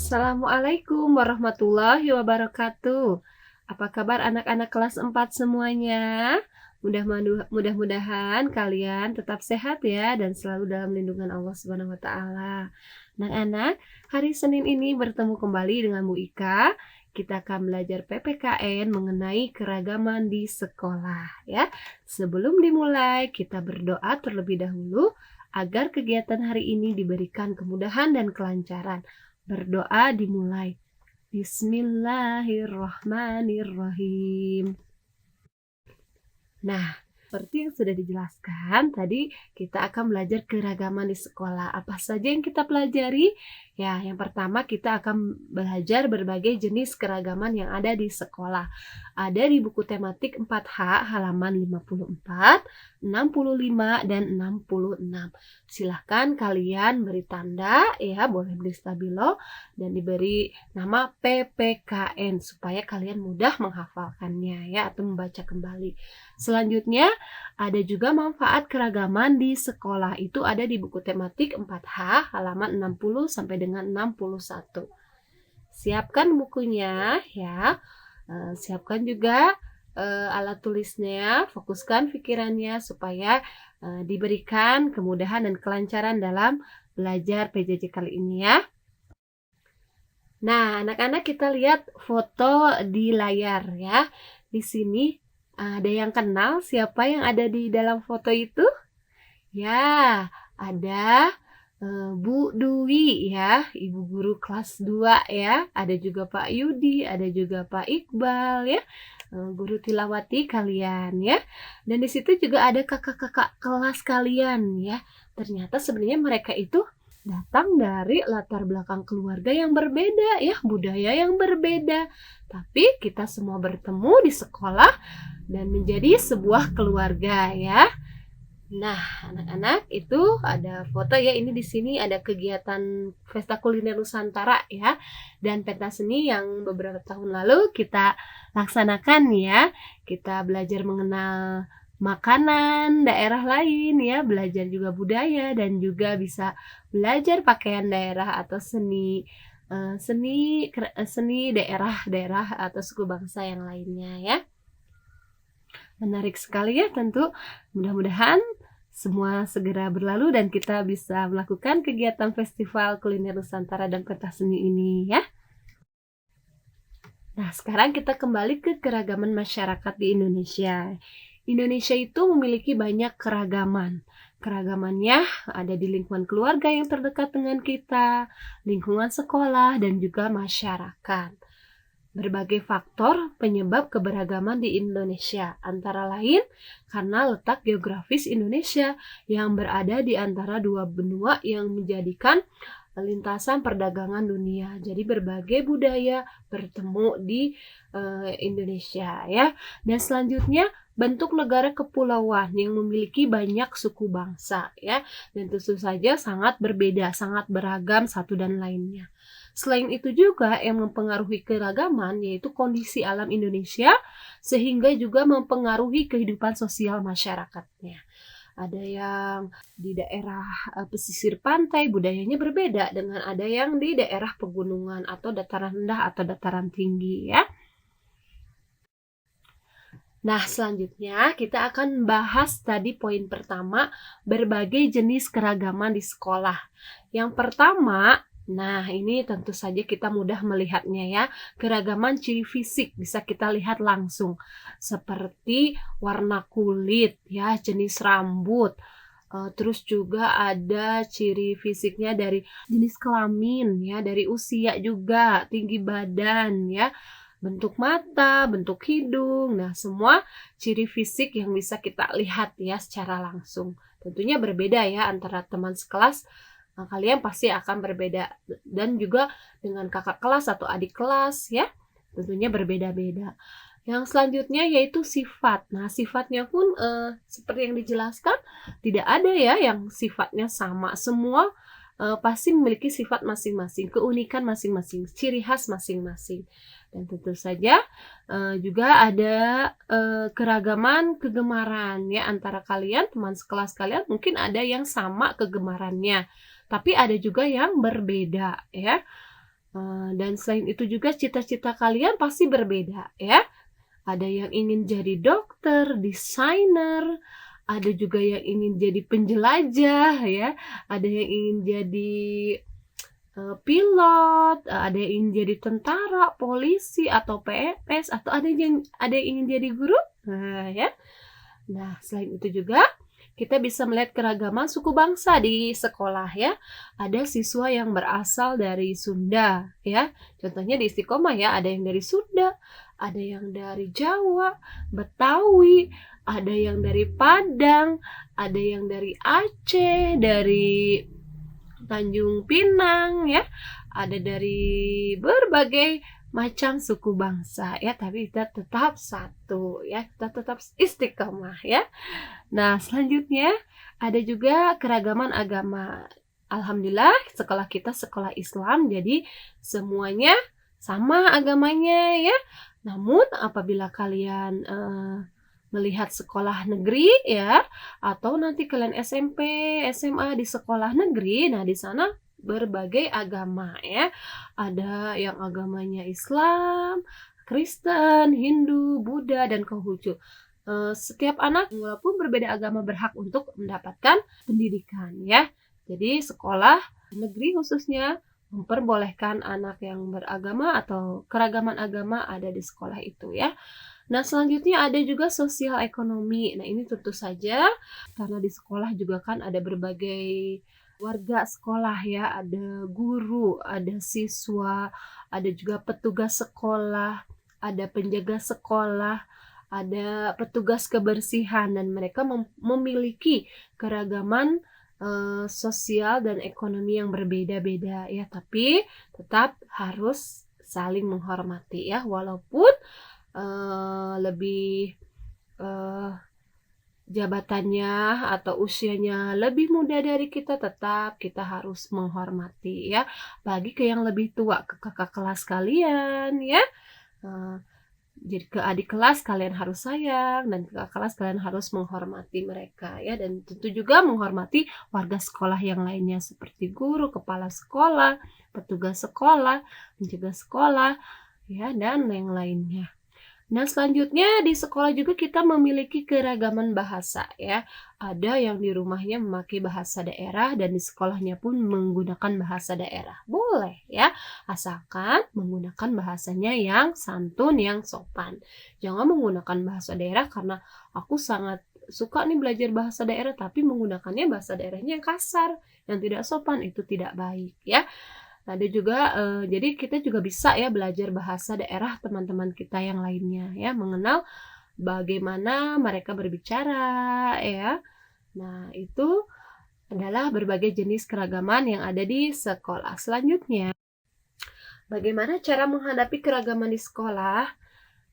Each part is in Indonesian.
Assalamualaikum warahmatullahi wabarakatuh. Apa kabar anak-anak kelas 4 semuanya? Mudah-mudahan kalian tetap sehat ya dan selalu dalam lindungan Allah Subhanahu wa taala. Anak-anak, hari Senin ini bertemu kembali dengan Bu Ika. Kita akan belajar PPKN mengenai keragaman di sekolah ya. Sebelum dimulai, kita berdoa terlebih dahulu agar kegiatan hari ini diberikan kemudahan dan kelancaran. Berdoa dimulai. Bismillahirrahmanirrahim. Nah, seperti yang sudah dijelaskan, tadi kita akan belajar keragaman di sekolah. Apa saja yang kita pelajari? Ya, yang pertama kita akan belajar berbagai jenis keragaman yang ada di sekolah. Ada di buku tematik 4H halaman 54, 65, dan 66. Silahkan kalian beri tanda, ya boleh beri stabilo, dan diberi nama PPKN supaya kalian mudah menghafalkannya ya atau membaca kembali. Selanjutnya, ada juga manfaat keragaman di sekolah. Itu ada di buku tematik 4H halaman 60 sampai dengan 61. Siapkan bukunya ya. Siapkan juga alat tulisnya, fokuskan pikirannya supaya diberikan kemudahan dan kelancaran dalam belajar PJJ kali ini ya. Nah, anak-anak kita lihat foto di layar ya. Di sini ada yang kenal siapa yang ada di dalam foto itu? Ya, ada Bu Dwi ya, Ibu Guru kelas 2 ya. Ada juga Pak Yudi, ada juga Pak Iqbal ya. Guru tilawati kalian ya. Dan di situ juga ada kakak-kakak kelas kalian ya. Ternyata sebenarnya mereka itu datang dari latar belakang keluarga yang berbeda ya, budaya yang berbeda. Tapi kita semua bertemu di sekolah dan menjadi sebuah keluarga ya. Nah, anak-anak itu ada foto ya. Ini di sini ada kegiatan Pesta Kuliner Nusantara ya dan pentas seni yang beberapa tahun lalu kita laksanakan ya. Kita belajar mengenal makanan daerah lain ya, belajar juga budaya dan juga bisa belajar pakaian daerah atau seni daerah-daerah atau suku bangsa yang lainnya ya. Menarik sekali ya tentu. Mudah-mudahan semua segera berlalu dan kita bisa melakukan kegiatan Festival Kuliner Nusantara dan Pentas Seni ini ya. Nah, sekarang kita kembali ke keragaman masyarakat di Indonesia. Indonesia itu memiliki banyak keragaman. Keragamannya ada di lingkungan keluarga yang terdekat dengan kita, lingkungan sekolah, dan juga masyarakat. Berbagai faktor penyebab keberagaman di Indonesia, antara lain karena letak geografis Indonesia yang berada di antara dua benua yang menjadikan lintasan perdagangan dunia. Jadi berbagai budaya bertemu di Indonesia ya. Dan selanjutnya bentuk negara kepulauan yang memiliki banyak suku bangsa ya. Dan tentu saja sangat berbeda, sangat beragam satu dan lainnya. Selain itu juga yang mempengaruhi keragaman yaitu kondisi alam Indonesia sehingga juga mempengaruhi kehidupan sosial masyarakatnya. Ada yang di daerah pesisir pantai budayanya berbeda dengan ada yang di daerah pegunungan atau dataran rendah atau dataran tinggi ya. Nah, selanjutnya kita akan bahas tadi poin pertama, berbagai jenis keragaman di sekolah. Yang pertama, nah ini tentu saja kita mudah melihatnya ya. Keragaman ciri fisik bisa kita lihat langsung. Seperti warna kulit ya, jenis rambut. Terus juga ada ciri fisiknya dari jenis kelamin ya, dari usia juga, tinggi badan ya, bentuk mata, bentuk hidung. Nah, semua ciri fisik yang bisa kita lihat ya secara langsung. Tentunya berbeda ya antara teman sekelas. Kalian pasti akan berbeda dan juga dengan kakak kelas atau adik kelas ya. Tentunya berbeda-beda. Yang selanjutnya yaitu sifat. Nah, sifatnya pun seperti yang dijelaskan tidak ada ya yang sifatnya sama. Semua pasti memiliki sifat masing-masing, keunikan masing-masing, ciri khas masing-masing. Dan tentu saja juga ada keragaman kegemaran ya antara kalian, teman sekelas kalian mungkin ada yang sama kegemarannya, tapi ada juga yang berbeda ya. Dan selain itu juga cita-cita kalian pasti berbeda ya. Ada yang ingin jadi dokter, desainer, ada juga yang ingin jadi penjelajah ya, ada yang ingin jadi pilot, ada yang ingin jadi tentara, polisi, atau PNS, atau ada yang ingin jadi guru. Nah, ya. Nah, selain itu juga kita bisa melihat keragaman suku bangsa di sekolah ya. Ada siswa yang berasal dari Sunda ya. Contohnya di Istiqomah ya, ada yang dari Sunda, ada yang dari Jawa, Betawi, ada yang dari Padang, ada yang dari Aceh, dari Tanjung Pinang ya, ada dari berbagai macam suku bangsa ya, tapi kita tetap satu ya, kita tetap istiqomah ya. Nah, selanjutnya ada juga keragaman agama. Alhamdulillah sekolah kita sekolah Islam, jadi semuanya sama agamanya ya. Namun apabila kalian melihat sekolah negeri ya, atau nanti kalian SMP, SMA di sekolah negeri, nah di sana berbagai agama ya. Ada yang agamanya Islam, Kristen, Hindu, Buddha, dan Konghucu. Setiap anak walaupun berbeda agama berhak untuk mendapatkan pendidikan ya. Jadi sekolah negeri khususnya memperbolehkan anak yang beragama atau keragaman agama ada di sekolah itu ya. Nah, selanjutnya ada juga sosial ekonomi. Nah, ini tentu saja karena di sekolah juga kan ada berbagai warga sekolah ya, ada guru, ada siswa, ada juga petugas sekolah, ada penjaga sekolah, ada petugas kebersihan, dan mereka memiliki keragaman sosial dan ekonomi yang berbeda-beda ya, tapi tetap harus saling menghormati ya, walaupun lebih jabatannya atau usianya lebih muda dari kita, tetap kita harus menghormati ya. Bagi ke yang lebih tua, ke kakak kelas kalian ya, jadi ke adik kelas kalian harus sayang, dan ke kakak kelas kalian harus menghormati mereka ya, dan tentu juga menghormati warga sekolah yang lainnya seperti guru, kepala sekolah, petugas sekolah, penjaga sekolah ya, dan yang lainnya. Nah, selanjutnya di sekolah juga kita memiliki keragaman bahasa ya. Ada yang di rumahnya memakai bahasa daerah dan di sekolahnya pun menggunakan bahasa daerah. Boleh ya, asalkan menggunakan bahasanya yang santun, yang sopan. Jangan menggunakan bahasa daerah karena aku sangat suka nih belajar bahasa daerah tapi menggunakannya bahasa daerahnya yang kasar, yang tidak sopan, itu tidak baik ya. Ada juga, jadi kita juga bisa ya belajar bahasa daerah teman-teman kita yang lainnya ya, mengenal bagaimana mereka berbicara ya. Nah, itu adalah berbagai jenis keragaman yang ada di sekolah. Selanjutnya, bagaimana cara menghadapi keragaman di sekolah?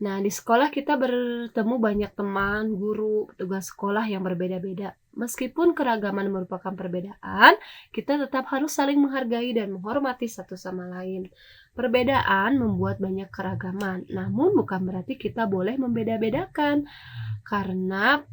Nah, di sekolah kita bertemu banyak teman, guru, petugas sekolah yang berbeda-beda. Meskipun keragaman merupakan perbedaan, kita tetap harus saling menghargai dan menghormati satu sama lain. Perbedaan membuat banyak keragaman, namun bukan berarti kita boleh membeda-bedakan. Karena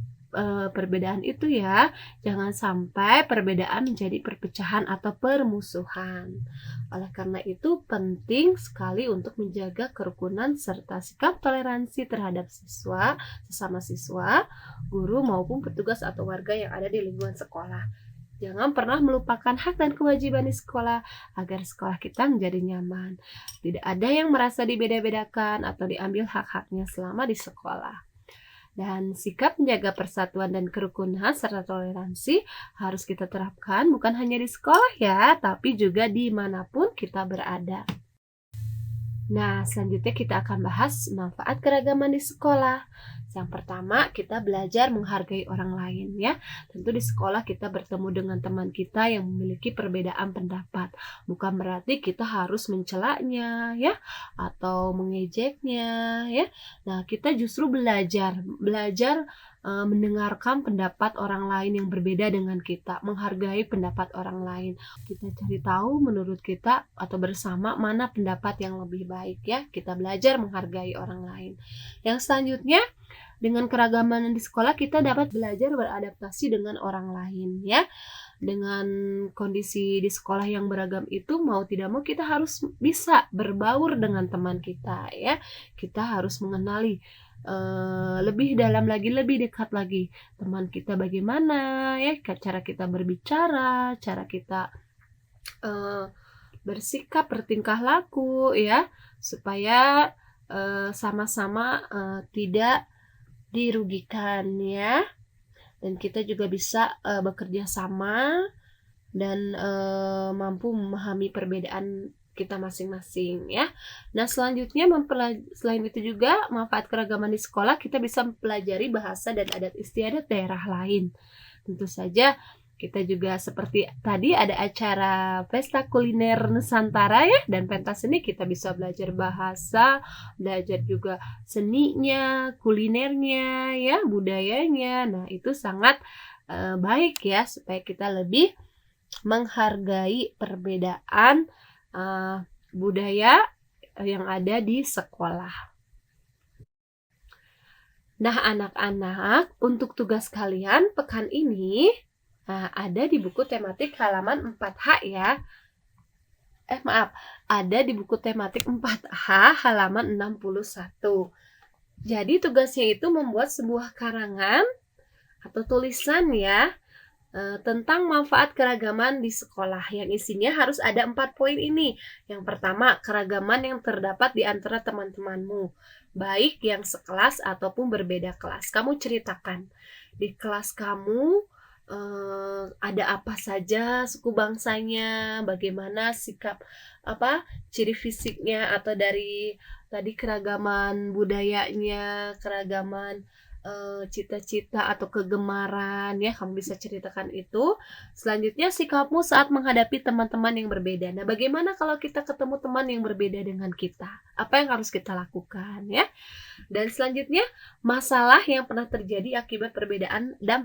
perbedaan itu ya, jangan sampai perbedaan menjadi perpecahan atau permusuhan. Oleh karena itu penting sekali untuk menjaga kerukunan serta sikap toleransi terhadap siswa, sesama siswa, guru maupun petugas atau warga yang ada di lingkungan sekolah. Jangan pernah melupakan hak dan kewajiban di sekolah agar sekolah kita menjadi nyaman. Tidak ada yang merasa dibeda-bedakan atau diambil hak-haknya selama di sekolah. Dan sikap menjaga persatuan dan kerukunan serta toleransi harus kita terapkan bukan hanya di sekolah ya, tapi juga dimanapun kita berada. Nah, selanjutnya kita akan bahas manfaat keragaman di sekolah. Yang pertama, kita belajar menghargai orang lain ya. Tentu di sekolah kita bertemu dengan teman kita yang memiliki perbedaan pendapat. Bukan berarti kita harus mencelaknya ya, atau mengejeknya ya. Nah, kita justru belajar mendengarkan pendapat orang lain yang berbeda dengan kita, menghargai pendapat orang lain. Kita cari tahu menurut kita atau bersama mana pendapat yang lebih baik ya. Kita belajar menghargai orang lain. Yang selanjutnya, dengan keragaman di sekolah kita dapat belajar beradaptasi dengan orang lain ya. dengan kondisi di sekolah yang beragam itu mau tidak mau kita harus bisa berbaur dengan teman kita ya. Kita harus mengenali, lebih dalam lagi, lebih dekat lagi teman kita bagaimana ya, cara kita berbicara, cara kita, eee, bersikap, bertingkah laku ya, supaya, sama-sama, tidak dirugikan ya. Dan kita juga bisa, bekerja sama dan, mampu memahami perbedaan kita masing-masing ya. Nah selanjutnya selain itu juga manfaat keragaman di sekolah kita bisa mempelajari bahasa dan adat istiadat daerah lain. Tentu saja kita juga seperti tadi ada acara pesta kuliner Nusantara ya dan pentas seni kita bisa belajar bahasa, belajar juga seninya, kulinernya ya, budayanya. Nah itu sangat, baik ya supaya kita lebih menghargai perbedaan, eee, budaya yang ada di sekolah. Nah anak-anak, untuk tugas kalian pekan ini, ada di buku tematik halaman 4H ya. Maaf, ada di buku tematik 4H halaman 61. Jadi tugasnya itu membuat sebuah karangan atau tulisan ya, tentang manfaat keragaman di sekolah yang isinya harus ada 4 poin ini. Yang pertama, keragaman yang terdapat di antara teman-temanmu, baik yang sekelas ataupun berbeda kelas. Kamu ceritakan, di kelas kamu, ada apa saja suku bangsanya, bagaimana sikap ciri fisiknya atau dari tadi keragaman budayanya, keragaman cita-cita atau kegemaran ya, kamu bisa ceritakan itu. Selanjutnya sikapmu saat menghadapi teman-teman yang berbeda. Nah, bagaimana kalau kita ketemu teman yang berbeda dengan kita? Apa yang harus kita lakukan ya? Dan selanjutnya, masalah yang pernah terjadi akibat perbedaan dan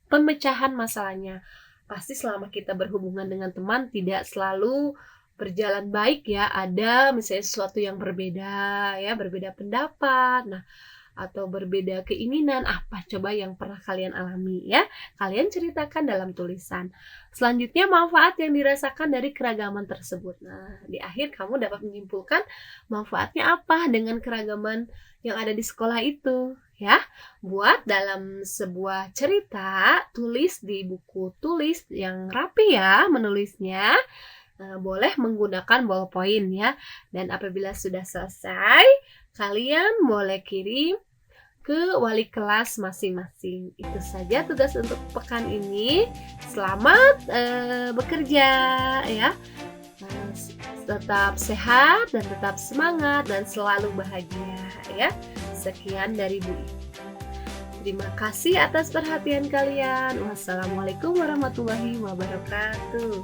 pemecahan masalahnya. Pasti selama kita berhubungan dengan teman tidak selalu berjalan baik ya, ada misalnya sesuatu yang berbeda ya, berbeda pendapat. Nah, atau berbeda keinginan, apa coba yang pernah kalian alami ya? Kalian ceritakan dalam tulisan. Selanjutnya manfaat yang dirasakan dari keragaman tersebut. Nah, di akhir kamu dapat menyimpulkan manfaatnya apa dengan keragaman yang ada di sekolah itu ya. Buat dalam sebuah cerita, tulis di buku tulis yang rapi ya menulisnya. Boleh menggunakan ballpoint ya. Dan apabila sudah selesai, kalian boleh kirim ke wali kelas masing-masing. Itu saja tugas untuk pekan ini. Selamat bekerja ya. Tetap sehat dan tetap semangat dan selalu bahagia ya. Sekian dari Bu I. Terima kasih atas perhatian kalian. Wassalamualaikum warahmatullahi wabarakatuh.